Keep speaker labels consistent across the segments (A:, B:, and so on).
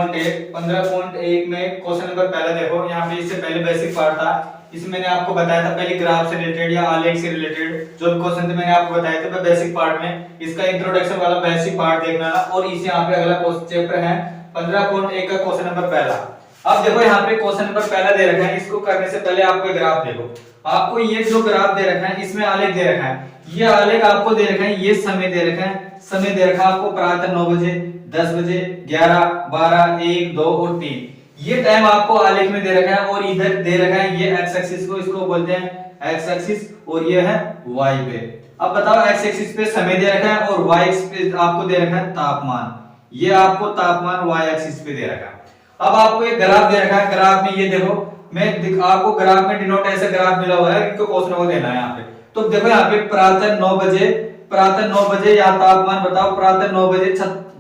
A: 15.1 में question number पहला देखो। यहाँ पे इससे पहले बेसिक पार्ट था, इसमें मैंने आपको बताया था पहले ग्राफ से रिलेटेड या आलेख से रिलेटेड जो क्वेश्चन थे मैंने आपको बताए थे। बेसिक पार्ट में इसका इंट्रोडक्शन वाला बेसिक पार्ट देखना और इसे यहाँ पे अगला चैप्टर है 15.1 का क्वेश्चन नंबर पहला। अब देखो यहाँ पे क्वेश्चन नंबर पहला दे रखा है, इसको करने से पहले आपको ग्राफ देखो। आपको ये जो ग्राफ दे रखा है इसमें आलेख दे रखा है, ये आलेख आपको दे रखा है, ये समय दे रखा है, समय दे रखा है आपको प्रातः 9 बजे, 10 बजे, 11, 12, 1, 2 और 3 ये टाइम आपको आलेख में दे रखा है। और इधर दे रखा है ये एक्स एक्सिस को, इसको बोलते हैं एक्स एक्सिस और ये है वाई पे। अब बताओ एक्स एक्सिस पे समय दे रखा है और वाई एक्सिस पे आपको दे रखा है तापमान, ये आपको तापमान वाई एक्सिस पे दे रखा है। अब आपको एक ग्राफ दे रखा है, ग्राफ में ये देखो मैं आपको ग्राफ में डिनोट ऐसा ग्राफ मिला हुआ है, इनको क्वेश्चन को देना है यहाँ पे। तो देखो यहाँ पे प्रातः 9 बजे यहाँ तापमान बताओ, प्रातः 9 बजे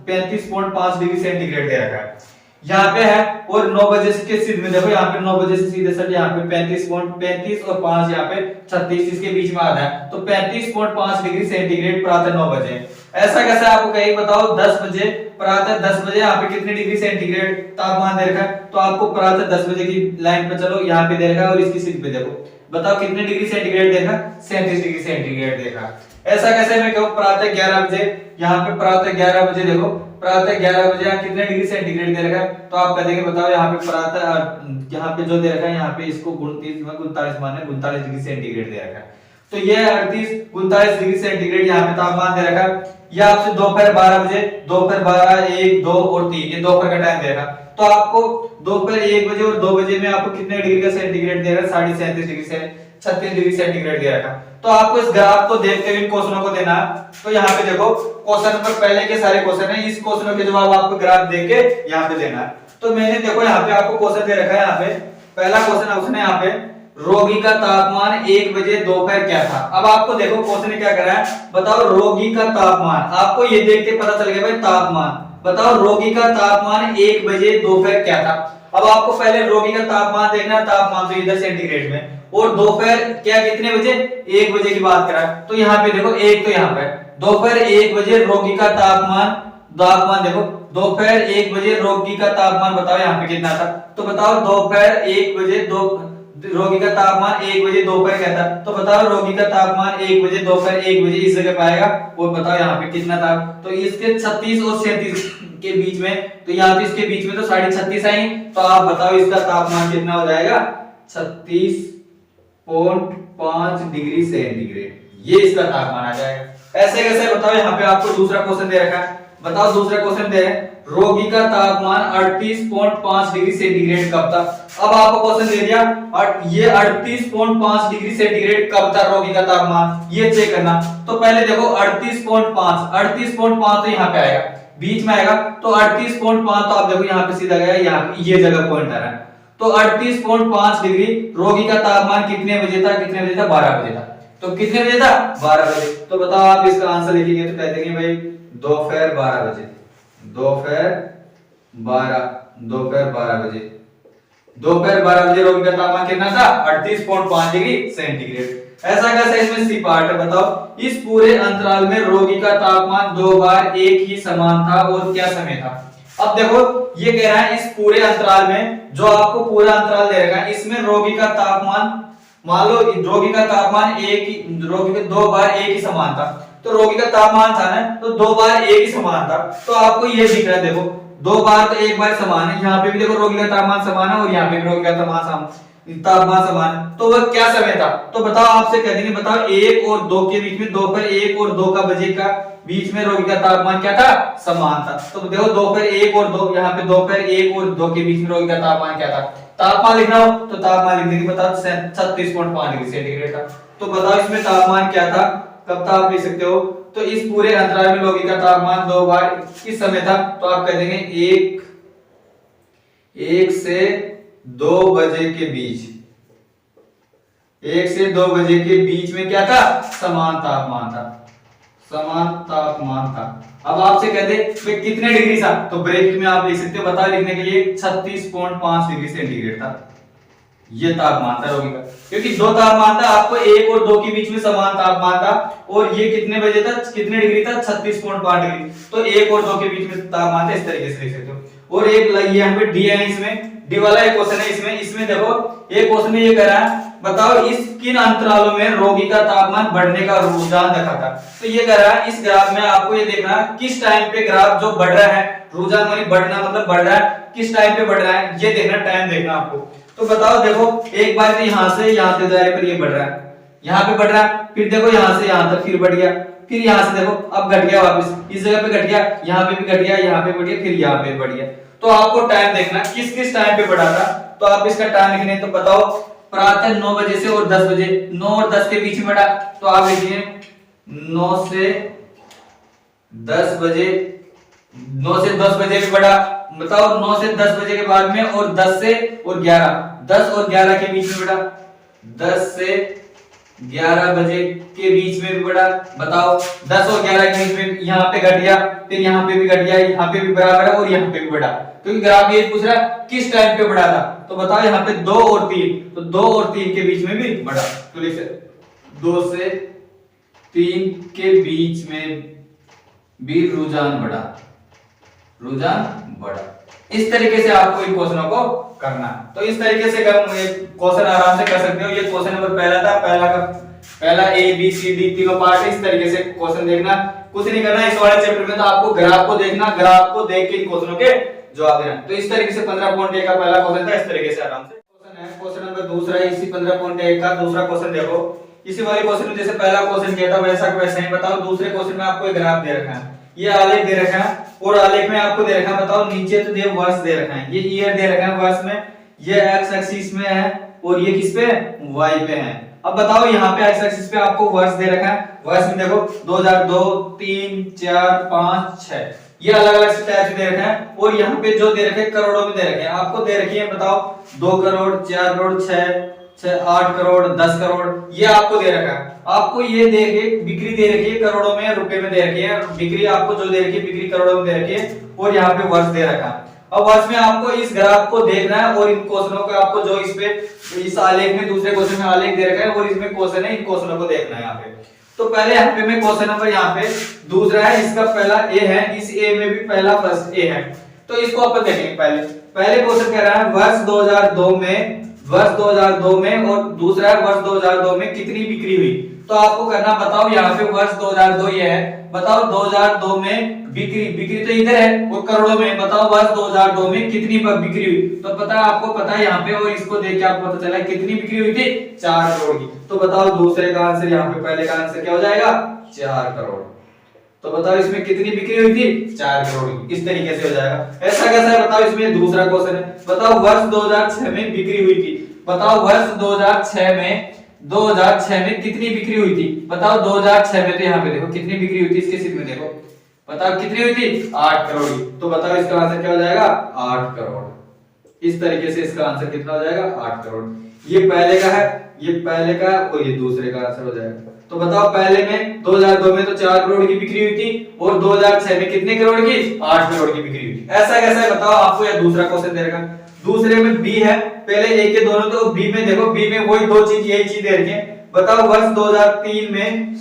A: 35.5 डिग्री सेंटीग्रेड दे रखा है यहाँ पे है। और 9 बजे के सीधे में देखो यहाँ पे 9 बजे से सीधे सट यहाँ पे 35 और 5 यहाँ पे 36 इसके बीच में आता है, तो 35.5 डिग्री सेंटीग्रेड प्रातः 9 बजे। ऐसा कैसे आपको कहीं बताओ 10 बजे, प्रातः 10 बजे यहाँ पे कितने डिग्री सेंटीग्रेड तापमान दे रखा है, तो आपको प्रातः 10 बजे की लाइन पे चलो, यहाँ पे दे रखा है और इसकी सीध पे देखो, बताओ कितने डिग्री सेंटीग्रेड देखा, 37 डिग्री सेंटीग्रेड देखा। ऐसा कैसे मैं कहूँ प्रातः 11 बजे, यहाँ पे प्रातः 11 बजे देखो, प्रातः 11 बजे यहाँ कितने डिग्री सेंटीग्रेड दे रखा है, तो आप कह देंगे बताओ यहाँ पे प्रातः यहाँ पे जो दे रखा है यहाँ पे इसको 39 माने 39 डिग्री सेंटीग्रेड दे रखा है, तो ये 39 डिग्री सेंटीग्रेड यहाँ पे तापमान दे रखा है। ये आपसे दोपहर 12 बजे, दोपहर 12, 1, 2 और 3 ये दोपहर का टाइम दे रखा, तो आपको दोपहर 1 बजे और 2 बजे में आपको कितने डिग्री का सेंटीग्रेड दे रहा है, 37.5 डिग्री से 36 डिग्री सेंटीग्रेड दे रखा। तो आपको इस ग्राफ को देखते हुए क्वेश्चनों को देना है। तो यहाँ पे देखो क्वेश्चन नंबर पहले के सारे क्वेश्चन है, इस क्वेश्चनों के जवाब आपको ग्राफ देख के यहाँ पे देना है। तो मैंने देखो यहाँ पे आपको क्वेश्चन दे रखा है, यहाँ पे पहला क्वेश्चन ऑप्शन है यहाँ पे रोगी का तापमान 1 बजे दोपहर क्या था। अब आपको देखो क्वेश्चन ने क्या करा है, बताओ रोगी का तापमान, आपको ये देख के पता चल गया भाई तापमान, बताओ रोगी का तापमान 1 बजे दोपहर क्या था। अब आपको पहले रोगी का तापमान देखना है, तापमान तो इधर सेंटीग्रेड में, और दोपहर क्या कितने बजे, 1 बजे की बात करा, तो यहाँ पे देखो एक तो यहाँ पे दोपहर 1 बजे रोगी का तापमान देखो, दोपहर 1 बजे रोगी का तापमान बताओ यहाँ पे कितना था, तो बताओ दोपहर 1 बजे रोगी का तापमान 1 बजे दोपहर क्या था, तो बताओ रोगी का तापमान 1 बजे दोपहर 1 बजे इस जगह पाएगा, और बताओ यहाँ पे कितना था, तो इसके 36 और 37 के बीच में, तो यहाँ पे इसके बीच में तो 36.5 आई, तो आप बताओ इसका तापमान कितना हो जाएगा, 36.5 डिग्री सेंटीग्रेड, ये इसका तापमान आ जाएगा। ऐसे कैसे बताओ, यहाँ पे आपको दूसरा क्वेश्चन दे रखा है, बताओ दूसरा क्वेश्चन दे है रोगी का तापमान 38.5 डिग्री सेंटीग्रेड कब था। अब आपको क्वेश्चन दे दिया और ये 38.5 डिग्री सेंटीग्रेड कब था रोगी का तापमान, ये चेक करना। तो पहले देखो 38.5 तो यहाँ पे आएगा, बीच में आएगा, तो 38.5 तो आप देखो यहाँ पे सीधा गया, यहाँ पे ये जगह पॉइंट आ रहा है, तो 38.5 डिग्री रोगी का तापमान कितने बजे था, 12 बजे था, तो कितने बजे था, 12 बजे। तो बताओ आप इसका आंसर लिखेंगे तो कह देंगे भाई दोपहर 12 बजे, दोपहर 12 बजे रोगी का तापमान कितना था, 38.5 डिग्री सेंटीग्रेड। ऐसा कैसे, इसमें सी पार्ट है, बताओ इस पूरे अंतराल में रोगी का तापमान 2 बार एक ही समान था और क्या समय था। अब देखो ये कह रहा है इस पूरे अंतराल में, जो आपको पूरा अंतराल दे रखा है, इसमें रोगी का तापमान, मान लो रोगी का तापमान रोगी का 2 बार एक ही समान था, तो रोगी का तापमान था ना, तो 2 बार एक ही समान था, तो आपको ये दिख रहा है देखो 2 बार तो एक बार समान है, यहाँ पे भी देखो रोगी का तापमान समान है और यहाँ पे भी रोगी का तापमान समान, तो वह क्या समय था। तो बताओ आपसे कह देंगे बताओ 1 और 2 के बीच में, दोपहर 1 और 2 का बजे का बीच में रोगी का तापमान क्या था, समान था। तो देखो दोपहर 1 और 2, यहाँ पे दोपहर 1 और 2 के बीच में रोगी का तापमान क्या था, तापमान लिखना हो तो तापमान लिख देंगे, बताओ 36.5 डिग्री सेंटीग्रेड था। तो बताओ इसमें तापमान क्या था, कब था आप लिख सकते हो, तो इस पूरे अंतराल में रोगी का तापमान 2 बार इस समय था, तो आप कह देंगे 1 से 2 बजे के बीच, 1 से 2 बजे के बीच में क्या था, समान तापमान था। अब आपसे कहते हैं कितने डिग्री था, तो ब्रैकेट में आप लिख सकते हो, बताओ लिखने के लिए 36.5 डिग्री सेंटीग्रेड था, ये तापमान था रोगी का, क्योंकि दो तापमान था, आपको 1 और 2 के बीच में समान तापमान था, और ये कितने बजे था, कितने डिग्री था, 36.5 डिग्री, तो 1 और 2 के बीच में तापमान था, इस तरीके से लिख सकते हो। और एक यहाँ पे डी है, इसमें डी वाला एक क्वेश्चन है। इसमें देखो एक क्वेश्चन ये कह रहा है, बताओ इस किन अंतरालों में रोगी का तापमान बढ़ने का रुझान दिखा था। तो ये कह रहा है इस ग्राफ में आपको ये देखना किस टाइम पे ग्राफ जो बढ़ रहा है, रुझान मानी बढ़ना मतलब बढ़ रहा है, किस टाइम पे बढ़ रहा है ये देखना, टाइम देखना आपको। तो बताओ देखो एक बार तो यहाँ से यहाँ तक दायरे पर ये बढ़ रहा है, यहाँ पे बढ़ रहा है, फिर देखो यहाँ से यहाँ तक फिर बढ़ गया, फिर यहाँ से देखो अब घट गया, वापस इस जगह पे घट गया, यहाँ पे भी घट गया, यहाँ पे बढ़ गया, फिर यहाँ पे बढ़ गया। तो आपको टाइम देखना किस किस टाइम पे बढ़ा था। तो आप इसका टाइम लिखने, तो बताओ प्रातः 9 बजे से और 10 बजे, 9 और 10 के बीच में बढ़ा, तो आप लिखिए 9 से 10 बजे, 9 से 10 बजे भी बढ़ा। बताओ 9 से 10 बजे के बाद में, और 10 से और 11, 10 और 11 के बीच में बढ़ा, 10 से 11 बजे के बीच में भी बढ़ा। बताओ 10 और 11 के बीच में यहाँ पे घट गया, फिर यहाँ पे भी घट गया, यहाँ पे भी बराबर है और यहाँ पे भी बढ़ा, क्योंकि ग्राफ ये पूछ रहा है किस टाइम पे बढ़ा था। तो बताओ यहाँ पे 2 और 3, तो 2 और 3 के बीच में भी बढ़ा, तो लिखिए 2 से 3 के बीच में भी रुझान बढ़ा, रुझान बढ़ा। इस तरीके से आपको इन क्वेश्चनों को करना। तो इस तरीके से क्वेश्चन आराम से कर सकते हो। ये क्वेश्चन नंबर पहला था, पहला ए बी सी डी तीनों पार्ट, इस तरीके से क्वेश्चन देखना, कुछ नहीं करना। इस वाले चैप्टर में तो आपको ग्राफ को देखना, ग्राफ को देख के इन क्वेश्चनों के जवाब देना। तो इस तरीके से 15.1 का पहला क्वेश्चन था, इस तरीके से आराम से क्वेश्चन है। क्वेश्चन नंबर दूसरा है इसी 15.1 का दूसरा क्वेश्चन। देखो इसी वाले क्वेश्चन में जैसे पहला क्वेश्चन किया था वैसा का वैसा ही। बताओ दूसरे क्वेश्चन में आपको एक ग्राफ दे रखा है, ये आलेख दे रखा है, और आलेख में आपको दे रखा है, बताओ नीचे तो वर्ष दे रखा है, ये ईयर दे रखा है वर्ष में, ये एक्स एक्सिस में है और ये किस पे वाई पे है। अब बताओ यहाँ पे एक्स एक्सिस पे आपको वर्ष दे रखा है, वर्ष में देखो 2002 3 4 5 6 ये अलग अलग टाइप से दे रखे हैं, और यहाँ पे जो दे रखे हैं करोड़ों में दे रखे हैं। आपको दे रखी है बताओ 2 करोड़ 4 करोड़ 6 8 करोड़ 10 करोड़, ये आपको दे रखा है। आपको ये दे के बिक्री दे रखी है करोड़ों में, रुपए में दे रखी है, बिक्री आपको जो दे रखी है बिक्री करोड़ों में दे रखी है, और यहाँ पे वर्ष दे रखा है। अब वर्ष में आपको इस ग्राफ को देखना है, और इन क्वेश्चनों को आपको जो इस पे इस आलेख में दूसरे क्वेश्चन में आलेख दे रखा है और इसमें क्वेश्चन है, इन क्वेश्चनों को देखना है यहाँ पे। तो पहले यहाँ पे मैं क्वेश्चन नंबर यहाँ पे दूसरा है, इसका पहला ए है, इस ए में भी पहला फर्स्ट ए है, तो इसको अपन देखेंगे। पहले क्वेश्चन कह रहा है वर्ष 2002 में और दूसरा है वर्ष 2002 में कितनी बिक्री हुई। तो आपको करना, बताओ यहाँ पे वर्ष 2002 ये है, बताओ 2002 में बिक्री तो इधर है और करोड़ों में, बताओ वर्ष 2002 में कितनी बिक्री हुई। तो पता है आपको, पता है यहाँ पे, और इसको देख के आपको पता चला कितनी बिक्री हुई थी 4 करोड़ की। तो बताओ दूसरे का आंसर, यहाँ पे पहले का आंसर क्या हो जाएगा 4 करोड़। तो बताओ इसमें कितनी बिक्री हुई थी 4 करोड़ की, इस तरीके से हो जाएगा। ऐसा कैसा है बताओ, इसमें दूसरा क्वेश्चन है, बताओ वर्ष 2006 में बिक्री हुई थी, बताओ वर्ष 2006 में कितनी बिक्री हुई थी। बताओ 2006 में, तो यहाँ पे देखो कितनी बिक्री हुई थी, इसके सीट में देखो बताओ कितनी हुई थी 8 करोड़ की। तो बताओ इसका आंसर क्या हो जाएगा 8 करोड़। इस तरीके से इसका आंसर कितना हो जाएगा 8 करोड़। ये पहले का है, ये पहले का, और ये दूसरे का आंसर हो जाएगा। तो बताओ पहले में 2002 में तो 4 करोड़ की बिक्री हुई थी, और 2006 में कितने करोड़ की 8 करोड़ की बिक्री हुई थी। ऐसा कैसा है बताओ आपको, या दूसरा क्वेश्चन दे रखा है, दूसरे में बी है, पहले ए के दोनों, तो बी में देखो, बी में वही दो चीज, यही चीज दे रखी है। बताओ वर्ष 2003 में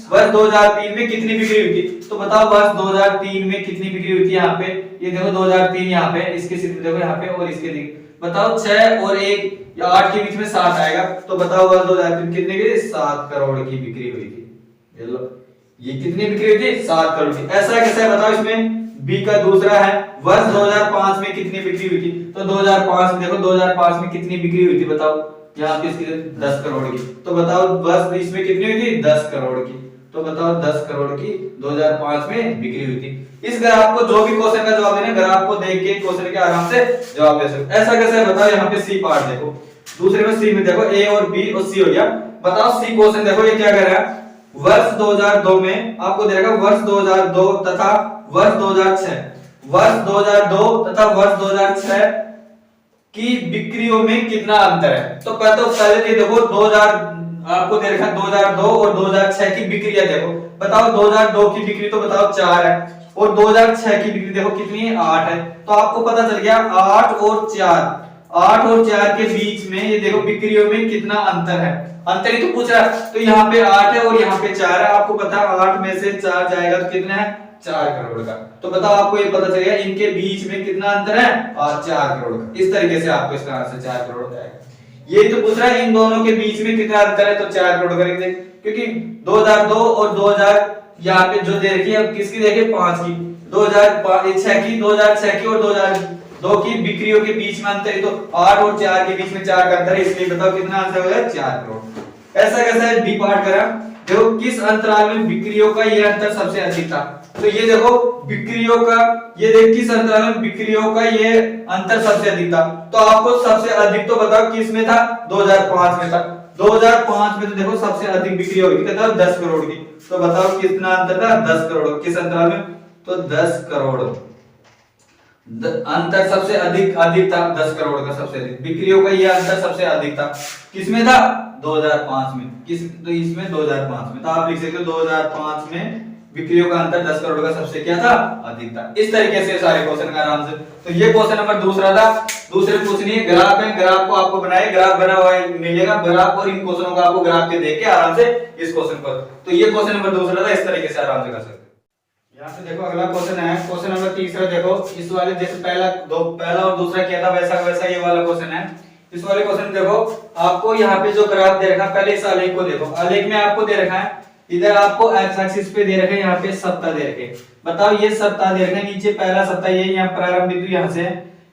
A: कितनी बिक्री हुई थी। तो बताओ वर्ष 2003 में कितनी बिक्री हुई थी, यहाँ पे ये देखो 2003 यहाँ पे, इसके सीधे देखो यहाँ पे, और इसके देखो बताओ 6 और 1 या 8 के बीच में 7 आएगा। तो बताओ वर्ष 2003 कितने की 7 करोड़ की बिक्री हुई थी। ये कितनी बिक्री हुई थी 7 करोड़ की। ऐसा कैसा है बताओ, इसमें बी का दूसरा है, वर्ष 2005 में कितनी बिक्री हुई थी। तो 2005 में देखो 2005 में कितनी बिक्री हुई थी, बताओ यहाँ पे इसकी 10 करोड़ की। तो बताओ वर्ष इसमें कितनी हुई थी 10 करोड़ की। तो बताओ 10 करोड़ की 2005 में बिक्री हुई थी। इस ग्राफ को जो भी क्वेश्चन का जवाब देना, ग्राफ को देख के क्वेश्चन के आराम से जवाब दे सकते। ऐसा कैसे है बताओ, यहाँ पे सी पार्ट देखो, दूसरे में सी में देखो ए और बी और सी हो गया। बताओ सी क्वेश्चन देखो, ये क्या कह रहा है, वर्ष 2002 में आपको दे रखा वर्ष 2002 तथा वर्ष 2006, वर्ष 2002 तथा वर्ष 2006 की बिक्रियों में कितना अंतर है। तो पहले देखो 2000 आपको दे रखा 2002 और 2006 की बिक्रियां देखो। बताओ 2002 की बिक्री तो बताओ 4 है, और 2006 की बिक्री देखो कितनी है 8 है। तो आपको पता चल गया 8 और 4 के बीच में ये देखो बिक्रियों में कितना अंतर है। अंतर ही तो पूछ रहा है। तो यहाँ पे 8 है और यहाँ पे 4 है। आपको पता है 8 में से 4 जाएगा तो कितना है 4 करोड़ का। तो बताओ आपको ये पता चलेगा इनके बीच में कितना अंतर है, और 4 करोड़ का। इस तरीके से आपको इसका आंसर 4 करोड़ हो जाएगा। ये तो पूछ रहा है इन दोनों के बीच में कितना अंतर है, तो 4 करोड़ करेंगे, क्योंकि 2002 और 2000 यहाँ पे जो दे रखी है, अब किसकी देखिए 5 की, 2006 की, 2006 की और 2002 की बिक्रियों के बीच में अंतर है, तो 8 और 4 के बीच में 4 का अंतर है, इसलिए बताओ कितना आंसर होगा, 4 करोड़। ऐसा कैसा है, डी पार्ट करा। देखो किस अंतराल में बिक्रियों का ये अंतर सबसे अधिक था, तो ये देखो बिक्रियों का, ये देख किस अंतराल में बिक्रियों का ये अंतर सबसे अधिक था, तो आपको सबसे अधिक तो बताओ किस में था, 2005 में था। 2005 में तो देखो सबसे अधिक बिक्री होगी कितना, 10 करोड़ की। तो बताओ कितना अंतर था, 10 करोड़। किस अंतराल में, तो 10 करोड़ अंतर सबसे अधिक था, 10 करोड़ का सबसे अधिक बिक्रियों का ये अंतर सबसे अधिक था। किसमें था, 2005 में। तो इसमें 2005 में, तो आप लिख सकते हो 2005 में बिक्रियों का अंतर 10 करोड़ का सबसे क्या था, अधिक था। इस तरीके से सारे क्वेश्चन का आराम से। तो ये क्वेश्चन नंबर दूसरा था। दूसरे पूछनी है ग्राफ है, ग्राफ को आपको बनाए, ग्राफ बना हुआ मिलेगा ग्राफ, और इन क्वेश्चनों का आपको ग्राफ के देख के आराम से इस क्वेश्चन पर, तो ये क्वेश्चन नंबर दूसरा था। इस तरीके से आराम से कर सकते हैं। यहाँ पे देखो अगला क्वेश्चन है, क्वेश्चन नंबर तीसरा। देखो इस वाले जैसे पहला और दूसरा किया था वैसा वैसा ये वाला क्वेश्चन है। इस वाले क्वेश्चन देखो आपको यहाँ पे जो ग्राफ दे रखा है, पहले इस आलेख को देखो। आलेख में आपको दे रखा है, इधर आपको एक्स एक्सिस पे दे रखे, यहाँ पे सप्ताह दे रखे। बताओ ये सप्ताह दे रखे, नीचे पहला सप्ताह ये यहाँ प्रारंभ बिंदु यहाँ से,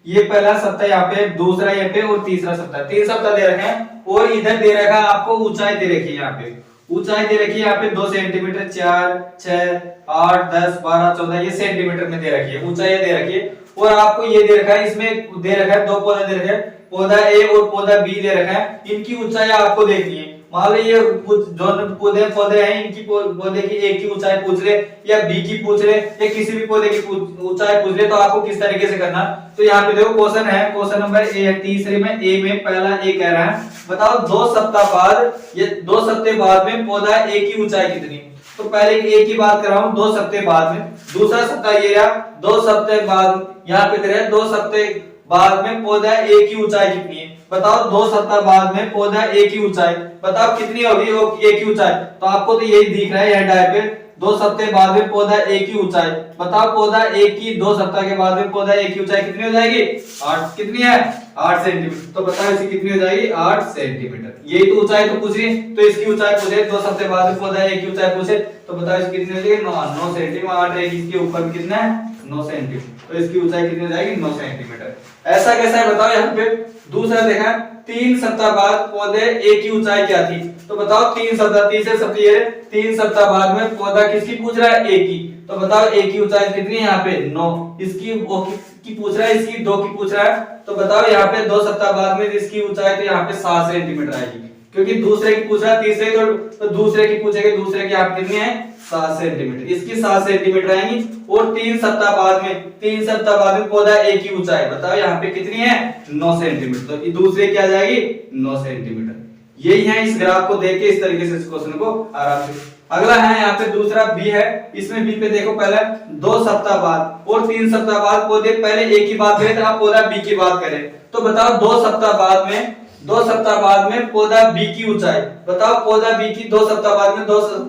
A: ये पहला सप्ताह यहाँ पे, दूसरा यहाँ पे और तीसरा सप्ताह, 3 सप्ताह दे रखे हैं। और इधर दे रखा है आपको ऊंचाई दे रखी है, यहाँ पे ऊंचाई दे रखी है यहाँ पे 2 सेंटीमीटर, 4, 6, 8, 10, 12, 14 ये सेंटीमीटर में दे रखी है, ऊंचाई दे रखी है। और आपको ये दे रखा है, इसमें दे रखा है 2 पौधे दे रखे हैं, पौधा ए और पौधा बी दे रखा है। इनकी ऊंचाई आपको देखनी है। मान लो ये जो पौधे हैं, इनकी पौधे की एक की ऊंचाई पूछ ले, या बी की पूछ ले, या किसी भी पौधे की ऊंचाई पूछ ले, तो आपको किस तरीके से करना। तो यहाँ पे देखो क्वेश्चन है, क्वेश्चन नंबर ए है, तीसरे में ए में पहला ए कह रहा है, बताओ 2 सप्ताह बाद, ये 2 सप्ताह बाद में पौधा ए की ऊंचाई कितनी। तो पहले ए की बात कर रहा हूं, 2 सप्ताह बाद में, दूसरा सप्ताह ये रहा 2 सप्ताह बाद, यहाँ पे दे रहा है 2 सप्ताह बाद में पौधा ए की ऊंचाई कितनी है। बताओ 2 सप्ताह बाद में पौधा ए की ऊंचाई बताओ कितनी होगी, वो ए की ऊंचाई। तो आपको तो यही दिख रहा है यह डाय पे, 2 सप्ताह बाद में पौधा ए की ऊंचाई। बताओ पौधा ए की 2 सप्ताह के बाद में पौधा ए की ऊंचाई कितनी हो जाएगी, 8। कितनी है, 8 सेंटीमीटर। तो बताओ इसकी कितनी हो जाएगी, 8 सेंटीमीटर। यही तो ऊंचाई तो पूछ रही, तो इसकी ऊंचाई पूछे, 2 सप्ताह बाद में पौधा ए की ऊंचाई पूछे, तो बताओ इसकी कितनी हो जाएगी, 9 सेंटीमीटर। 8 है इसके ऊपर कितना है, 9 सेंटीमीटर। तो इसकी ऊंचाई कितनी हो जाएगी, 9 सेंटीमीटर। ऐसा कैसा है बताओ। यहाँ पे दूसरा देखा, 3 सप्ताह बाद पौधे ए की ऊंचाई क्या थी। तो बताओ 3 सप्ताह, तीसरे सप्ताह ये 3 सप्ताह बाद में पौधा किसकी पूछ रहा है, ए की। तो बताओ ए की ऊंचाई कितनी है, यहाँ पे 9। इसकी की पूछ रहा है, इसकी 2 की पूछ रहा है। तो बताओ यहाँ पे 2 सप्ताह बाद में इसकी ऊंचाई तो यहाँ पे 7 सेंटीमीटर आएगी, क्योंकि दूसरे की पूछ रहा है, तीसरे तो दूसरे की पूछेगा, दूसरे की आप कितनी है, 7 सेंटीमीटर। इसकी 7 सेंटीमीटर आएंगी। और 3 सप्ताह बाद में पौधा ए की ऊंचाई बताओ यहाँ पे कितनी है, 9 सेंटीमीटर। तो दूसरे क्या जाएगी, 9 सेंटीमीटर। यही है, इस ग्राफ को देख के इस तरीके से इस क्वेश्चन को आराम से। अगला है यहाँ पे दूसरा बी है, इसमें बी पे देखो पहले 2 सप्ताह बाद और 3 सप्ताह बाद पौधे, पहले ए की बात करें तो आप पौधा बी की बात करें। तो बताओ 2 सप्ताह बाद में पौधा बी की ऊंचाई बताओ, पौधा बी की 2 सप्ताह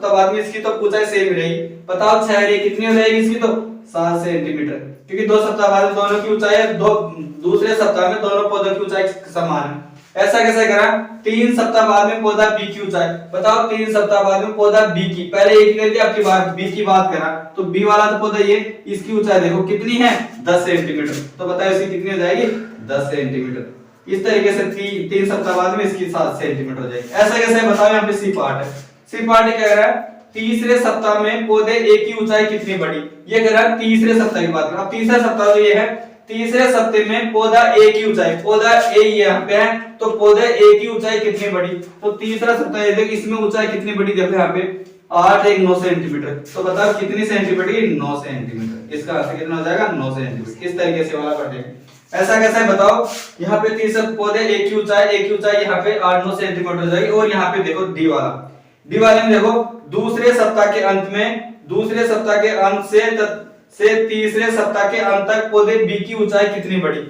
A: बाद में इसकी तो ऊंचाई सेम रहेगी। बताओ 6 रे कितनी हो जाएगी इसकी, तो 7 सेंटीमीटर, क्योंकि 2 सप्ताह बाद में दोनों की ऊंचाई है, दूसरे सप्ताह में दोनों पौधों की ऊंचाई समान है। ऐसा कैसे करा, 3 सप्ताह बाद में पौधा बी की ऊंचाई बताओ, 3 सप्ताह बाद में पौधा बी की, पहले ए की करती आपकी बात, बी की बात करा, तो बी वाला तो पौधा ये, इसकी ऊंचाई देखो कितनी है, 10 सेंटीमीटर। तो बताओ इसकी कितनी हो जाएगी, 10 सेंटीमीटर। इस तरीके से 3 सप्ताह बाद में इसकी 7 सेंटीमीटर हो जाएगी। ऐसा कैसे बताओ। यहाँ पे सी पार्ट है, सी पार्ट क्या कह रहा है, तीसरे सप्ताह में पौधे ए की ऊंचाई कितनी बढ़ी। ये कह रहा है तीसरे सप्ताह की बात। अब तीसरा सप्ताह तो ये है, तीसरे सप्ताह में पौधा ए की ऊंचाई, पौधा ए यहाँ पे है, तो पौधे ए की ऊंचाई कितनी बढ़ी। तो तीसरा सप्ताह ये देखो, इसमें ऊंचाई कितनी बढ़ी देखो यहाँ पे 8 1 9 सेंटीमीटर। तो बताओ कितनी सेंटीमीटर, 9 सेंटीमीटर। इसका आंसर कितना हो जाएगा, 9 सेंटीमीटर। इस तरीके से वाला कर देंगे। ऐसा कैसा है बताओ। यहाँ पे तीसरे पौधे ए की ऊंचाई यहाँ पे 8 9 सेंटीमीटर हो जाएगी। और यहाँ पे देखो डी वाले में देखो, दूसरे सप्ताह के अंत से तीसरे सप्ताह के अंत तक पौधे बी की ऊंचाई कितनी बढ़ी।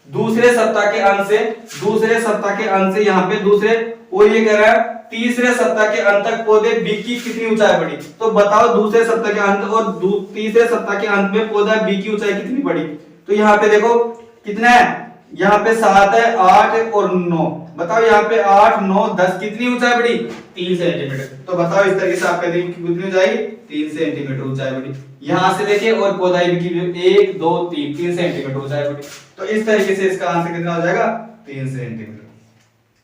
B: दूसरे सप्ताह के अंत से यहाँ पे दूसरे, और ये कह रहा है तीसरे सप्ताह के अंत तक पौधे बी की कितनी ऊंचाई बढ़ी। तो बताओ दूसरे सप्ताह के अंत और तीसरे सप्ताह के अंत में पौधा बी की ऊंचाई कितनी बढ़ी। तो यहाँ पे देखो कितना है, यहाँ पे 7 है, 8 और 9। बताओ यहाँ पे 8 9 10 कितनी ऊंचाई बढ़ी, 3 सेंटीमीटर। तो बताओ इस तरीके से आप कहते हैं कितनी ऊंचाई, 3 सेंटीमीटर ऊंचाई बढ़ी। यहाँ से देखिए और पौधा बी की 1 2 3 सेंटीमीटर ऊंचाई बढ़ी। तो इस तरीके से इसका आंसर कितना हो जाएगा, 3 सेंटीमीटर।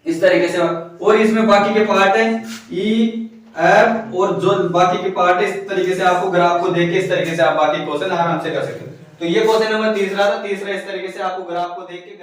B: इस तरीके से, और इसमें बाकी के पार्ट है ई एफ, और जो बाकी के पार्ट है इस तरीके से आपको ग्राफ को देख के इस तरीके से आप बाकी क्वेश्चन आराम से कर सकते हो। तो ये क्वेश्चन नंबर तीसरा था। तीसरा इस तरीके से आपको ग्राफ को देख के